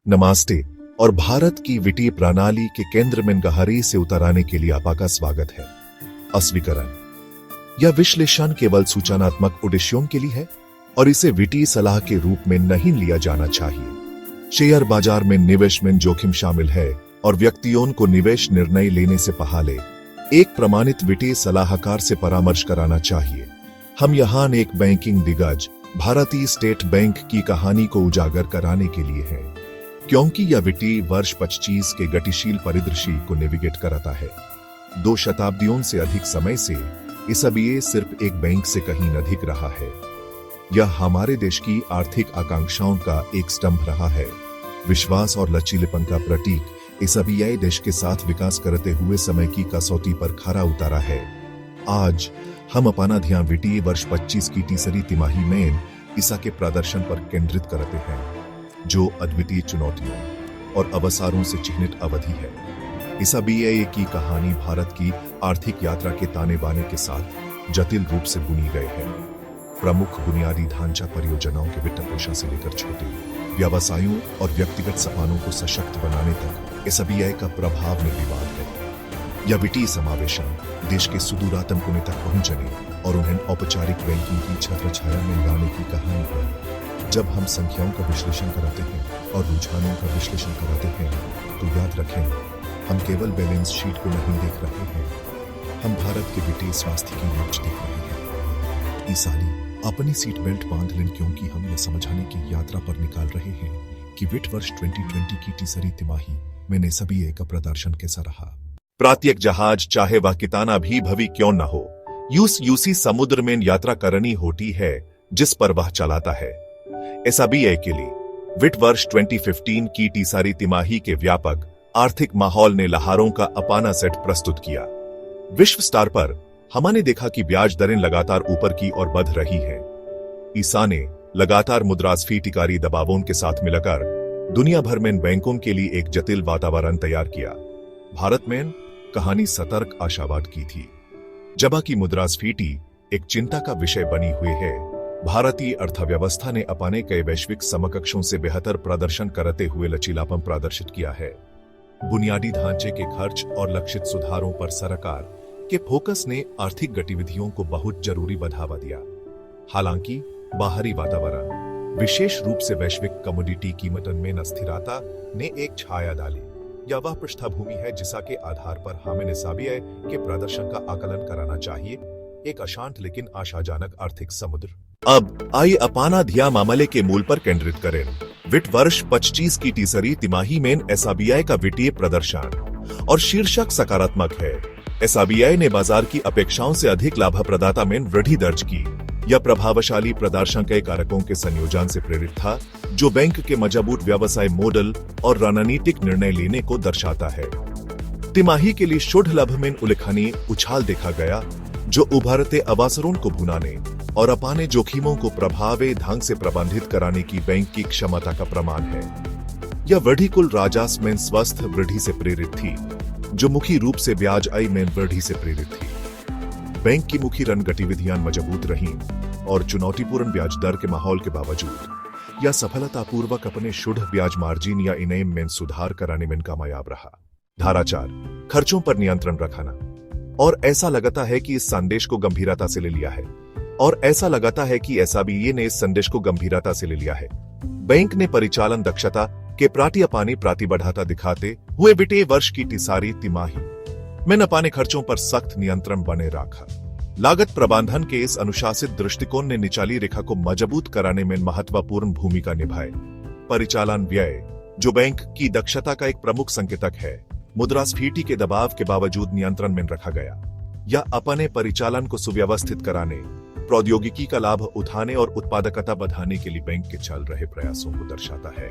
नमस्ते और भारत की वित्तीय प्रणाली के केंद्र में गहराई से उतर आने के लिए आपका स्वागत है। अस्वीकरण यह विश्लेषण केवल सूचनात्मक उद्देश्यों के लिए है और इसे वित्तीय सलाह के रूप में नहीं लिया जाना चाहिए। शेयर बाजार में निवेश में जोखिम शामिल है और व्यक्तियों को निवेश निर्णय लेने से पहले एक प्रमाणित वित्तीय सलाहकार से परामर्श कराना चाहिए। हम यहाँ एक बैंकिंग दिग्गज भारतीय स्टेट बैंक की कहानी को उजागर कराने के लिए हैं, क्योंकि यह वित्तीय वर्ष 25 के गतिशील परिदृश्य को नेविगेट करता है। 2 शताब्दियों से अधिक समय से एसबीआई सिर्फ एक बैंक से कहीं अधिक रहा है। यह हमारे देश की आर्थिक आकांक्षाओं का एक स्तंभ रहा है। विश्वास और लचीलेपन का प्रतीक एसबीआई देश के साथ विकास करते हुए समय की कसौटी पर खरा उतारा है। आज हम अपना ध्यान वित्तीय वर्ष 25 की तीसरी तिमाही में ईसा के प्रदर्शन पर केंद्रित करते हैं, जो अद्वितीय चुनौतियों और अवसरों से चिह्नित अवधि है। एसबीआई की कहानी भारत की आर्थिक यात्रा के ताने बाने के साथ जटिल रूप से बुनी गई है। प्रमुख बुनियादी ढांचा परियोजनाओं के वित्त पोषण से लेकर छोटे व्यवसायों और व्यक्तिगत सपनों को सशक्त बनाने तक एसबीआई का प्रभाव निर्विवाद है। यह वित्तीय समावेशन देश के सुदूरतम कोने तक पहुंचने और उन्हें औपचारिक बैंकिंग की छत्रछाया में लाने की कहानी है। जब हम संख्याओं का विश्लेषण कराते हैं और रुझानों का विश्लेषण कराते हैं, तो याद रखें, हम केवल बैलेंस शीट को नहीं देख रहे हैं, हम भारत के वित्तीय स्वास्थ्य की लक्ष्य देख रहे हैं। ईसाली अपनी सीट बेल्ट बांध लें, क्योंकि हम यह समझाने की यात्रा पर निकाल रहे हैं कि वित्त वर्ष 2020 की तीसरी तिमाही में एसबीआई का प्रदर्शन कैसा रहा। प्रत्येक जहाज, चाहे वह कितना भी भवी क्यों न हो, यूसी समुद्र में यात्रा करनी होती है जिस पर वह चलाता है। एसबीआई के लिए वित्त वर्ष 2015 की तीसरी तिमाही के व्यापक आर्थिक माहौल ने लहारों का अपना सेट प्रस्तुत किया। विश्व स्तर पर हमने देखा कि ब्याज दरें लगातार ऊपर की ओर बढ़ रही हैं। ईसा ने लगातार मुद्रास्फीतिकारी दबावों के साथ मिलकर दुनिया भर में बैंकों के लिए एक जटिल वातावरण तैयार किया। भारत में कहानी सतर्क आशावाद की थी। जबकि मुद्रास्फीति एक चिंता का विषय बनी हुई है, भारतीय अर्थव्यवस्था ने अपने कई वैश्विक समकक्षों से बेहतर प्रदर्शन करते हुए लचीलापन प्रदर्शित किया है। बुनियादी ढांचे के खर्च और लक्षित सुधारों पर सरकार के फोकस ने आर्थिक गतिविधियों को बहुत जरूरी बढ़ावा दिया। हालांकि बाहरी वातावरण, विशेष रूप से वैश्विक कमोडिटी कीमतों में अस्थिरता ने एक छाया डाली। यह वह पृष्ठभूमि है जिसके आधार पर हमें एसबीआई के प्रदर्शन का आकलन कराना चाहिए, एक अशांत लेकिन आशाजनक आर्थिक समुद्र। अब आइए अपना ध्यान मामले के मूल पर केंद्रित करें। वित्त वर्ष 25 की तीसरी तिमाही में एसबीआई का वित्तीय प्रदर्शन और शीर्षक सकारात्मक है। एसबीआई ने बाजार की अपेक्षाओं से अधिक लाभप्रदता में वृद्धि दर्ज की। यह प्रभावशाली प्रदर्शन कई कारकों के संयोजन से प्रेरित था, जो बैंक के मजबूत व्यवसाय मॉडल और रणनीतिक निर्णय लेने को दर्शाता है। तिमाही के लिए शुद्ध लाभ में उल्लेखनीय उछाल देखा गया, जो उभरते अवसरों को भुनाने और अपने जोखिमों को प्रभावी ढंग से प्रबंधित कराने की बैंक की क्षमता का प्रमाण है। यह वृद्धि कुल राजस्व में स्वस्थ वृद्धि से प्रेरित थी, जो मुख्य रूप से ब्याज आय में वृद्धि से प्रेरित थी। बैंक की मुख्य ऋण गतिविधियां मजबूत रहीं और चुनौतीपूर्ण ब्याज दर के माहौल के बावजूद यह सफलतापूर्वक अपने शुद्ध ब्याज मार्जिन या इनाम में सुधार कराने में कामयाब रहा। धारा 4, खर्चों पर नियंत्रण रखना। और ऐसा लगता है कि इस संदेश को गंभीरता से ले लिया है और ऐसा लगता है कि एसबीआई ने इस संदेश को गंभीरता से ले लिया है। बैंक ने परिचालन दक्षता के प्रति अपनी प्रतिबद्धता दिखाते हुए वित्तीय वर्ष की तीसरी तिमाही में अपने खर्चों पर सख्त नियंत्रण बने रखा। लागत प्रबंधन के इस अनुशासित दृष्टिकोण ने निचली रेखा को मजबूत कराने में महत्वपूर्ण भूमिका निभाई। परिचालन व्यय, जो बैंक की दक्षता का एक प्रमुख संकेतक है, मुद्रास्फीति के दबाव के बावजूद नियंत्रण में रखा गया। यह अपने परिचालन को सुव्यवस्थित कराने, प्रौद्योगिकी का लाभ उठाने और उत्पादकता बढ़ाने के लिए बैंक के चल रहे प्रयासों को दर्शाता है।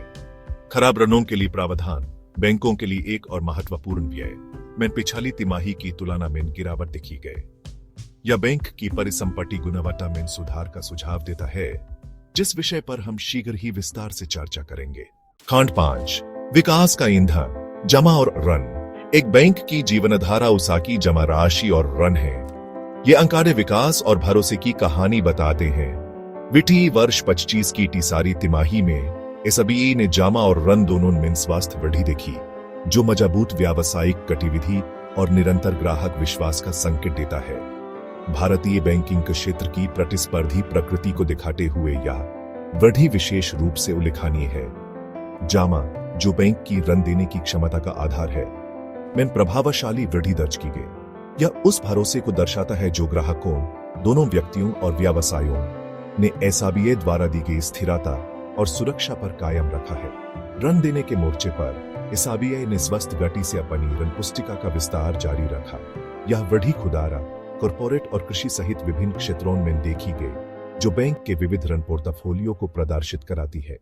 खराब ऋणों के लिए प्रावधान, बैंकों के लिए एक और महत्वपूर्ण व्यय में पिछली तिमाही की तुलना में गिरावट देखी गई। यह बैंक की परिसंपत्ति गुणवत्ता में सुधार का सुझाव देता है, जिस विषय पर हम शीघ्र ही विस्तार से चर्चा करेंगे। खंड 5, विकास का ईंधन, जमा और ऋण। एक बैंक की जीवनधारा उसकी जमा राशि और ऋण है। ये अंकाड़े विकास और भरोसे की कहानी बताते हैं। वित्तीय वर्ष 25 की तीसरी तिमाही में एसबीई ने जामा और रन दोनों में स्वास्थ्य वृद्धि देखी, जो मजबूत व्यावसायिक गतिविधि और निरंतर ग्राहक विश्वास का संकेत देता है। भारतीय बैंकिंग के क्षेत्र की प्रतिस्पर्धी प्रकृति को दिखाते हुए यह वृद्धि विशेष रूप से उल्लेखनीय है। जामा, जो बैंक की ऋण देने की क्षमता का आधार है, में प्रभावशाली वृद्धि दर्ज की गई। यह उस भरोसे को दर्शाता है जो ग्राहकों, दोनों व्यक्तियों और व्यवसायों ने एसबीआई द्वारा दी गई स्थिरता और सुरक्षा पर कायम रखा है। ऋण देने के मोर्चे पर एसबीआई ने स्वस्थ गति से अपनी ऋण पुस्तिका का विस्तार जारी रखा। यह वृद्धि खुदरा, कॉर्पोरेट और कृषि सहित विभिन्न क्षेत्रों में देखी गई, जो बैंक के विविध ऋण पोर्टफोलियो को प्रदर्शित कराती है।